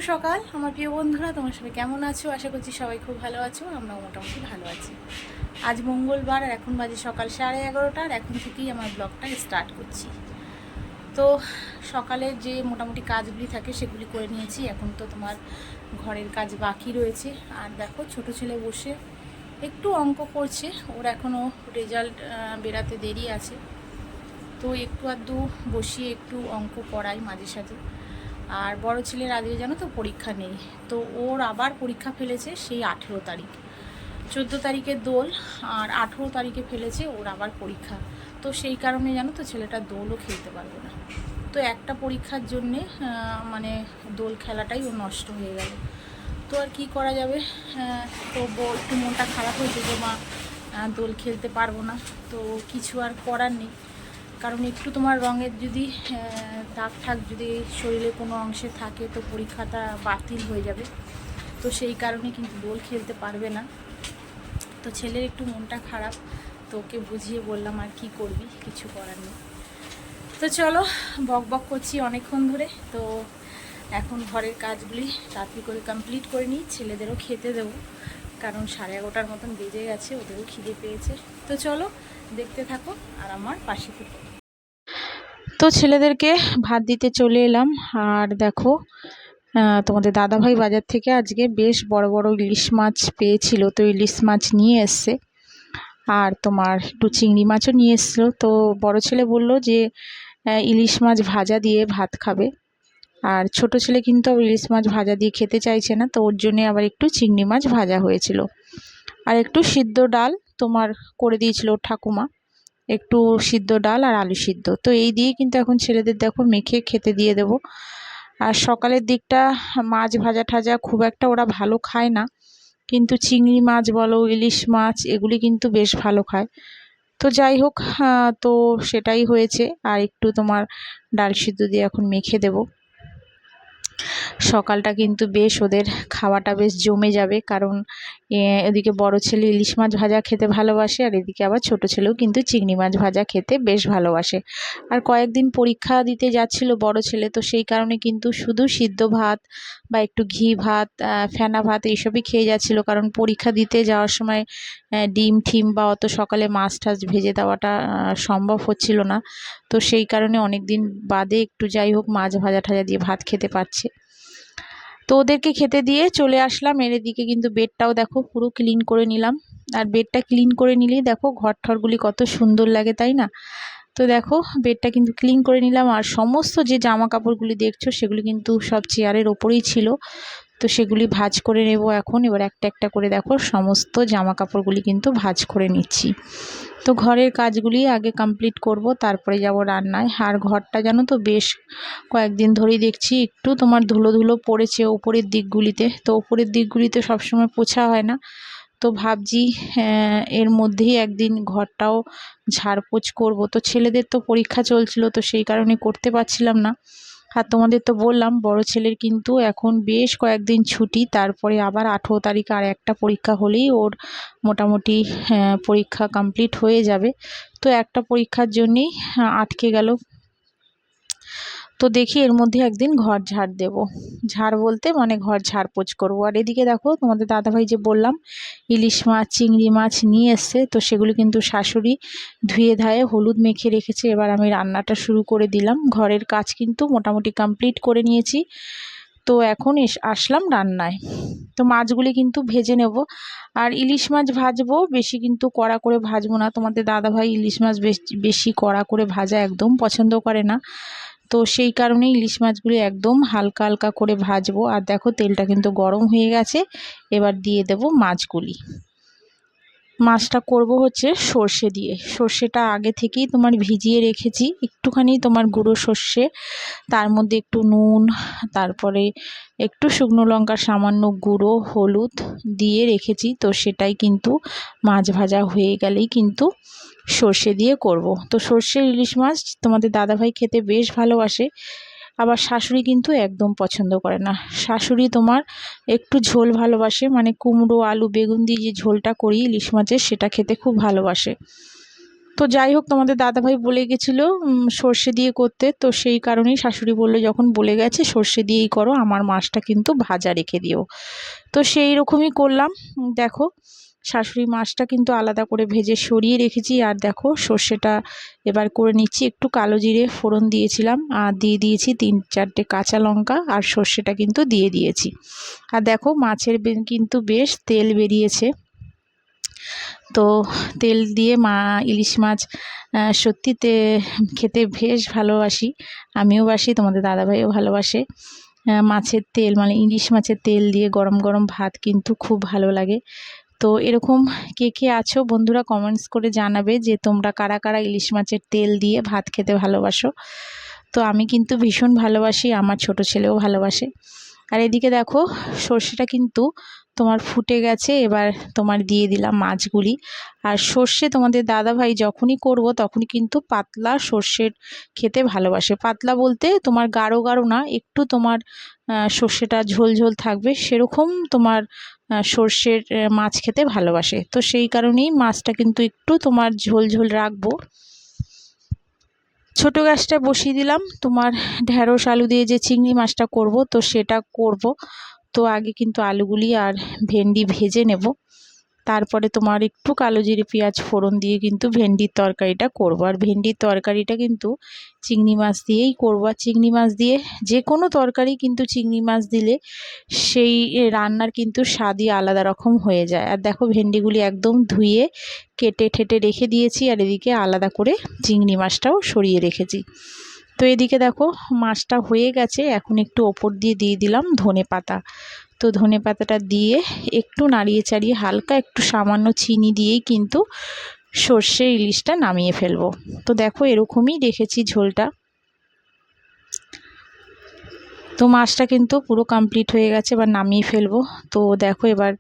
সকাল আমার প্রিয় বন্ধুরা, তোমরা সবাই কেমন আছো? আশা করছি সবাই খুব ভালো আছো। আমরাও মোটামুটি ভালো আছি। আজ মঙ্গলবার আর এখন বাজে সকাল 11:30, আর এখন থেকেই আমার ব্লগটা স্টার্ট করছি। তো সকালের যে মোটামুটি কাজগুলি থাকে সেগুলি করে নিয়েছি। এখন তো তোমার ঘরের কাজ বাকি রয়েছে। আর দেখো ছোট ছেলে বসে একটু অঙ্ক করছে, ওর এখনও রেজাল্ট বেরাতে দেরি আছে। তো একটু আধটু বসিয়ে একটু অঙ্ক করাই মাঝে সাঝে। আর বড় ছেলের আজকে জানো তো পরীক্ষা নেই, তো ওর আবার পরীক্ষা ফেলেছে সেই 18 তারিখ। 14 তারিখে দোল আর 18 তারিখে ফেলেছে ওর আবার পরীক্ষা। তো সেই কারণে জানো তো ছেলেটা দোলও খেলতে পারবে না। তো একটা পরীক্ষার জন্যে মানে দোল খেলাটাই ও নষ্ট হয়ে গেল। তো আর কি করা যাবে। তো একটু মনটা খারাপ হয়েছে যে মা দোল খেলতে পারবো না। তো কিছু আর করার নেই, কারণ একটু তোমার রঙের যদি দাগ ঠাক যদি শরীরে কোনো অংশে থাকে তো পরীক্ষাটা বাতিল হয়ে যাবে। তো সেই কারণে কিন্তু দোল খেলতে পারবে না। তো ছেলের একটু মনটা খারাপ, তো ওকে বুঝিয়ে বললাম আর কি করবি, কিছু করার নেই। তো চলো, বক বক করছি অনেকক্ষণ ধরে। তো এখন ঘরের কাজগুলি তাড়াতাড়ি করে কমপ্লিট করে নিই, ছেলেদেরও খেতে দেবো, কারণ 11:30 মতন বেজে গেছে, ওদেরও খিদে পেয়েছে। তো চলো দেখতে থাকো আর আমার পাশে থাকো। তো ছেলেদেরকে ভাত দিতে চলে এলাম। আর দেখো তোমাদের দাদাভাই বাজার থেকে আজকে বেশ বড় বড় ইলিশ মাছ পেয়েছিল, তো ইলিশ মাছ নিয়ে এসছে। আর তোমার একটু চিংড়ি মাছও নিয়ে এসছিলো। তো বড় ছেলে বলল যে ইলিশ মাছ ভাজা দিয়ে ভাত খাবে। আর ছোট ছেলে কিন্তু ইলিশ মাছ ভাজা দিয়ে খেতে চাইছে না, তো ওর জন্যে আবার একটু চিংড়ি মাছ ভাজা হয়েছিল। আর একটু সিদ্ধ ডাল তোমার করে দিয়েছিল ঠাকুমা, একটু সিদ্ধ ডাল আর আলু সিদ্ধ। তো এই দিয়ে কিন্তু এখন ছেলেদের দেখো মেখে খেতে দিয়ে দেবো। আর সকালের দিকটা মাছ ভাজা ঠাজা খুব একটা ওরা ভালো খায় না, কিন্তু চিংড়ি মাছ বলো ইলিশ মাছ এগুলি কিন্তু বেশ ভালো খায়। তো যাই হোক, তো সেটাই হয়েছে। আর একটু তোমার ডাল সিদ্ধ দিয়ে এখন মেখে দেবো। সকালটা কিন্তু বেশ ওদের খাওয়াটা বেশ জমে যাবে, কারণ এদিকে বড় ছেলে ইলিশ মাছ ভাজা খেতে ভালোবাসে, আর এদিকে আবার ছোট ছেলেও কিন্তু চিংড়ি মাছ ভাজা খেতে বেশ ভালোবাসে। আর কয়েকদিন পরীক্ষা দিতে যাচ্ছিল বড় ছেলে, তো সেই কারণে কিন্তু শুধু সিদ্ধ ভাত বা একটু ঘি ভাত ফেনা ভাত এইসবই খেয়ে যাচ্ছিল, কারণ পরীক্ষা দিতে যাওয়ার সময় ডিম ঠিম বা অত সকালে মাছ টাছ ভেজে দেওয়াটা সম্ভব হচ্ছিল না। তো সেই কারণে অনেক দিন বাদে একটু যাই হোক মাছ ভাজা ঠাজা দিয়ে ভাত খেতে পারছে। তো ওদেরকে খেতে দিয়ে চলে আসলাম। এর এদিকে কিন্তু বেডটাও দেখো পুরো ক্লিন করে নিলাম। আর বেডটা ক্লিন করে নিলেই দেখো ঘর ঠরগুলি কত সুন্দর লাগে, তাই না? তো দেখো বেডটা কিন্তু ক্লিন করে নিলাম। আর সমস্ত যে জামা কাপড়গুলি দেখছো সেগুলি কিন্তু সব চেয়ারের ওপরেই ছিল, তো সেগুলি ভাঁজ করে নেব এখন। এবার একটা একটা করে দেখো সমস্ত জামা কাপড়গুলি কিন্তু ভাঁজ করে নিচ্ছি। তো ঘরের কাজগুলি আগে কমপ্লিট করব, তারপরে যাব রান্নায়। আর ঘরটা জানো তো বেশ কয়েকদিন ধরেই দেখছি একটু তোমার ধুলো ধুলো পড়েছে ওপরের দিকগুলিতে। তো ওপরের দিকগুলিতে সবসময় পোছা হয় না, তো ভাবছি এর মধ্যেই একদিন ঘরটাও ঝাড়পোছ করব। তো ছেলেদের তো পরীক্ষা চলছিল, তো সেই কারণে করতে পারছিলাম না। আর তোমাদের তো বললাম বড় ছেলের কিন্তু এখন বেশ কয়েকদিন ছুটি, তারপরে আবার 18 তারিখ আর একটা পরীক্ষা হলেই ওর মোটামুটি পরীক্ষা কমপ্লিট হয়ে যাবে। তো একটা পরীক্ষার জন্যেই আটকে গেল। তো দেখি এর মধ্যে একদিন ঘর ঝাড় দেব। ঝাড় বলতে মানে ঘর ঝাড়পোছ করবো। আর এদিকে দেখো তোমাদের দাদাভাই যে বললাম ইলিশ মাছ চিংড়ি মাছ নিয়ে এসছে, তো সেগুলি কিন্তু শাশুড়ি ধুয়ে ধায়ে হলুদ মেখে রেখেছে। এবার আমি রান্নাটা শুরু করে দিলাম। ঘরের কাজ কিন্তু মোটামুটি কমপ্লিট করে নিয়েছি। তো এখন আসলাম রান্নায়। তো মাছগুলি কিন্তু ভেজে নেব। আর ইলিশ মাছ ভাজবো, বেশি কিন্তু কড়া করে ভাজবো না। তোমাদের দাদাভাই ইলিশ মাছ বেশি কড়া করে ভাজা একদম পছন্দ করে না, তো সেই কারণে ইলিশ মাছগুলি একদম হালকা হালকা করে ভাজবো। আর দেখো তেলটা কিন্তু গরম হয়ে গেছে, এবার দিয়ে দেব মাছগুলি। মাছটা করব হচ্ছে সর্ষে দিয়ে। সর্ষেটা আগে থেকেই তোমার ভিজিয়ে রেখেছি, একটুখানি তোমার গুঁড়ো সর্ষে, তার মধ্যে একটু নুন, তারপরে একটু শুকনো লঙ্কার সামান্য গুঁড়ো, হলুদ দিয়ে রেখেছি। তো সেটাই কিন্তু মাছ ভাজা হয়ে গেলেই কিন্তু সর্ষে দিয়ে করব। তো সর্ষে ইলিশ মাছ তোমাদের দাদাভাই খেতে বেশ ভালোবাসে, আবার শাশুড়ি কিন্তু একদম পছন্দ করে না। শাশুড়ি তোমার একটু ঝোল ভালোবাসে, মানে কুমড়ো আলু বেগুন দিয়ে যে ঝোলটা করি ইলিশ মাছের সেটা খেতে খুব ভালোবাসে। তো যাই হোক, তোমাদের দাদাভাই বলে গেছিলো সর্ষে দিয়ে করতে, তো সেই কারণেই শাশুড়ি বললো যখন বলে গেছে সর্ষে দিয়েই করো, আমার মাছটা কিন্তু ভাজা রেখে দিও। তো সেই রকমই করলাম। দেখো শাশুড়ি মাছটা কিন্তু আলাদা করে ভেজে সরিয়ে রেখেছি। আর দেখো সর্ষেটা এবার করে নিচ্ছি, একটু কালো জিরে ফোড়ন দিয়েছিলাম আর দিয়ে দিয়েছি 3-4টে কাঁচা লঙ্কা, আর সর্ষেটা কিন্তু দিয়ে দিয়েছি। আর দেখো মাছের কিন্তু বেশ তেল বেরিয়েছে। তো তেল দিয়ে ইলিশ মাছ সত্যিতে খেতে বেশ ভালোবাসি, আমিও বাসি, তোমাদের দাদাভাইও ভালোবাসে। মাছের তেল মানে ইলিশ মাছের তেল দিয়ে গরম গরম ভাত কিন্তু খুব ভালো লাগে। তো এরকম কে কে আছো বন্ধুরা কমেন্টস করে জানাবে যে তোমরা কারা কারা ইলিশ মাছের তেল দিয়ে ভাত খেতে ভালোবাসো। তো আমি কিন্তু ভীষণ ভালোবাসি, আমার ছোট ছেলেও ভালোবাসে। আর এদিকে দেখো সর্ষেটা কিন্তু তোমার ফুটে গেছে, এবার তোমার দিয়ে দিলাম মাছগুলি। আর সর্ষে তোমাদের দাদাভাই যখনই করব তখনই কিন্তু পাতলা সর্ষের খেতে ভালোবাসে। পাতলা বলতে তোমার গাঢ় গাঢ় না, একটু তোমার সর্ষেটা ঝোল ঝোল থাকবে সেরকম তোমার সর্ষের মাছ খেতে ভালোবাসে। তো সেই কারণেই মাছটা কিন্তু একটু তোমার ঝোল ঝোল রাখবো। ছোট গ্যাসটা বসিয়ে দিলাম। তোমার ঢ্যাঁড়স আলু দিয়ে যে চিংড়ি মাছটা করব তো সেটা করব। তো আগে কিন্তু আলুগুলি আর ভেন্ডি ভেজে নেব, তারপরে তোমার একটু কালো জিরে পেঁয়াজ ফোড়ন দিয়ে কিন্তু ভেন্ডির তরকারিটা করব। আর ভেন্ডির তরকারিটা কিন্তু চিংড়ি মাছ দিয়েই করব। আর চিংড়ি মাছ দিয়ে যে কোনো তরকারি কিন্তু চিংড়ি মাছ দিলে সেই রান্নার কিন্তু স্বাদই আলাদা রকম হয়ে যায়। আর দেখো ভেন্ডিগুলি একদম ধুয়ে কেটে ঠেটে রেখে দিয়েছি, আর এদিকে আলাদা করে চিংড়ি মাছটাও সরিয়ে রেখেছি। তো এদিকে দেখো মাছটা হয়ে গেছে, এখন একটু ওপর দিয়ে দিয়ে দিলাম ধনে পাতা। তো ধনে পাতাটা দিয়ে একটু নাড়িয়ে চাড়িয়ে হালকা একটু সামান্য চিনি দিয়েই কিন্তু সর্ষে ইলিশটা নামিয়ে ফেলবো। তো দেখো এরকমই রেখেছি ঝোলটা। তো মাছটা কিন্তু পুরো কমপ্লিট হয়ে গেছে, এবার নামিয়ে ফেলবো। তো দেখো এবার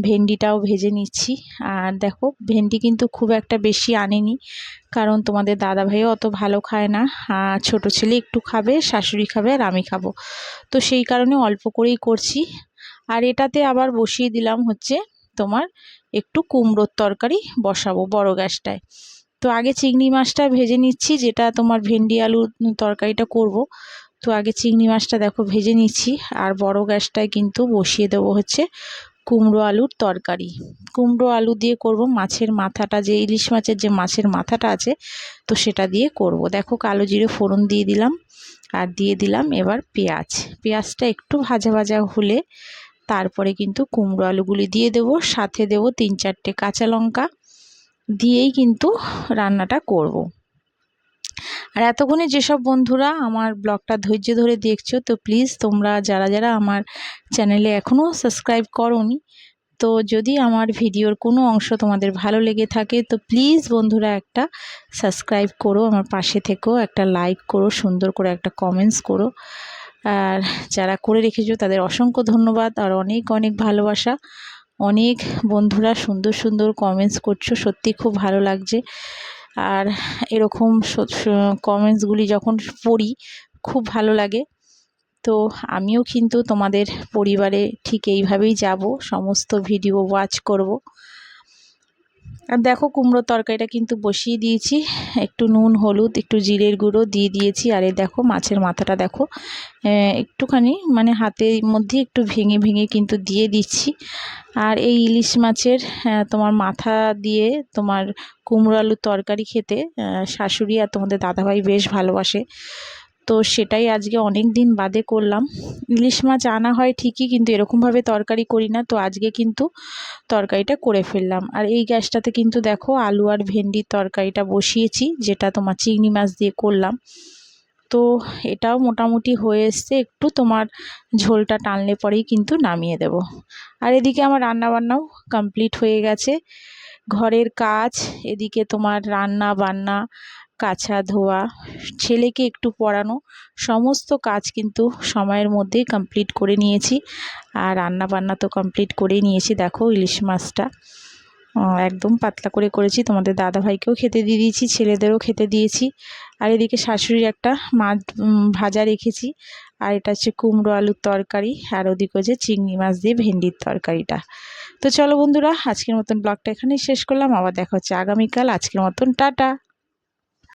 ভেন্ডিটাও ভেজে নিচ্ছি। আর দেখো ভেন্ডি কিন্তু খুব একটা বেশি আনেনি, কারণ তোমাদের দাদাভাইও অত ভালো খায় না, আর ছোটো ছেলে একটু খাবে, শাশুড়ি খাবে আর আমি খাবো। তো সেই কারণে অল্প করেই করছি। আর এটাতে আবার বসিয়ে দিলাম হচ্ছে তোমার একটু কুমড়োর তরকারি বসাবো বড় গ্যাসটায়। তো আগে চিংড়ি মাছটা ভেজে নিচ্ছি, যেটা তোমার ভেন্ডি আলুর তরকারিটা করব। তো আগে চিংড়ি মাছটা দেখো ভেজে নিচ্ছি, আর বড় গ্যাসটায় কিন্তু বসিয়ে দেবো হচ্ছে কুমড়ো আলুর তরকারি। কুমড়ো আলু দিয়ে করব, মাছের মাথাটা যে ইলিশ মাছের যে মাছের মাথাটা আছে তো সেটা দিয়ে করব। দেখো কালো জিরে ফোড়ন দিয়ে দিলাম, আর দিয়ে দিলাম এবার পেঁয়াজটা একটু ভাজা ভাজা হলে তারপরে কিন্তু কুমড়ো আলুগুলি দিয়ে দেব, সাথে দেব 3-4টে কাঁচা লঙ্কা, দিয়েই কিন্তু রান্নাটা করব। আর এতক্ষণে যেসব বন্ধুরা আমার ব্লগটা ধৈর্য ধরে দেখছো, তো প্লিজ তোমরা যারা যারা আমার চ্যানেলে এখনও সাবস্ক্রাইব করোনি, তো যদি আমার ভিডিওর কোনো অংশ তোমাদের ভালো লেগে থাকে তো প্লিজ বন্ধুরা একটা সাবস্ক্রাইব করো, আমার পাশে থেকেও একটা লাইক করো, সুন্দর করে একটা কমেন্টস করো। আর যারা করে রেখেছো তাদের অসংখ্য ধন্যবাদ আর অনেক অনেক ভালোবাসা। অনেক বন্ধুরা সুন্দর সুন্দর কমেন্টস করছো, সত্যি খুব ভালো লাগছে। আর এরকম কমেন্টসগুলি যখন পড়ি খুব ভালো লাগে। তো আমিও কিন্তু তোমাদের পরিবারে ঠিক এইভাবেই যাব, সমস্ত ভিডিও ওয়াচ করব। আর দেখো কুমড়োর তরকারিটা কিন্তু বসিয়ে দিয়েছি, একটু নুন হলুদ একটু জিরের গুঁড়ো দিয়ে দিয়েছি। আর এই দেখো মাছের মাথাটা দেখো একটুখানি মানে হাতের মধ্যে একটু ভেঙে ভেঙে কিন্তু দিয়ে দিচ্ছি। আর এই ইলিশ মাছের তোমার মাথা দিয়ে তোমার কুমড়ো আলুর তরকারি খেতে শাশুড়ি আর তোমাদের দাদাভাই বেশ ভালোবাসে। তো সেটাই আজকে অনেক দিন বাদে করলাম। ইলিশ মাছ আনা হয় ঠিকই, কিন্তু এরকমভাবে তরকারি করি না, তো আজকে কিন্তু তরকারিটা করে ফেললাম। আর এই গ্যাসটাতে কিন্তু দেখো আলু আর ভেন্ডির তরকারিটা বসিয়েছি, যেটা তোমার চিংড়ি মাছ দিয়ে করলাম। তো এটাও মোটামুটি হয়ে এসছে, একটু তোমার ঝোলটা টানলে পরেই কিন্তু নামিয়ে দেব। আর এদিকে আমার রান্নাবান্নাও কমপ্লিট হয়ে গেছে, ঘরের কাজ, এদিকে তোমার রান্না বান্না, কাচা ধোয়া, ছেলেকে একটু পড়ানো, সমস্ত কাজ কিন্তু সময়ের মধ্যেই কমপ্লিট করে নিয়েছি। আর রান্না বান্না তো কমপ্লিট করেই নিয়েছি। দেখো ইলিশ মাছটা একদম পাতলা করে করেছি, তোমাদের দাদাভাইকেও খেতে দিয়ে দিয়েছি, ছেলেদেরও খেতে দিয়েছি। আর এদিকে শাশুড়ির একটা মাছ ভাজা রেখেছি, আর এটা হচ্ছে কুমড়ো আলুর তরকারি, আর ওদিকে যে চিংড়ি মাছ দিয়ে ভেন্ডির তরকারিটা। তো চলো বন্ধুরা আজকের মতন ব্লগটা এখানেই শেষ করলাম, আবার দেখা হচ্ছে আগামীকাল। আজকের মতন টাটা।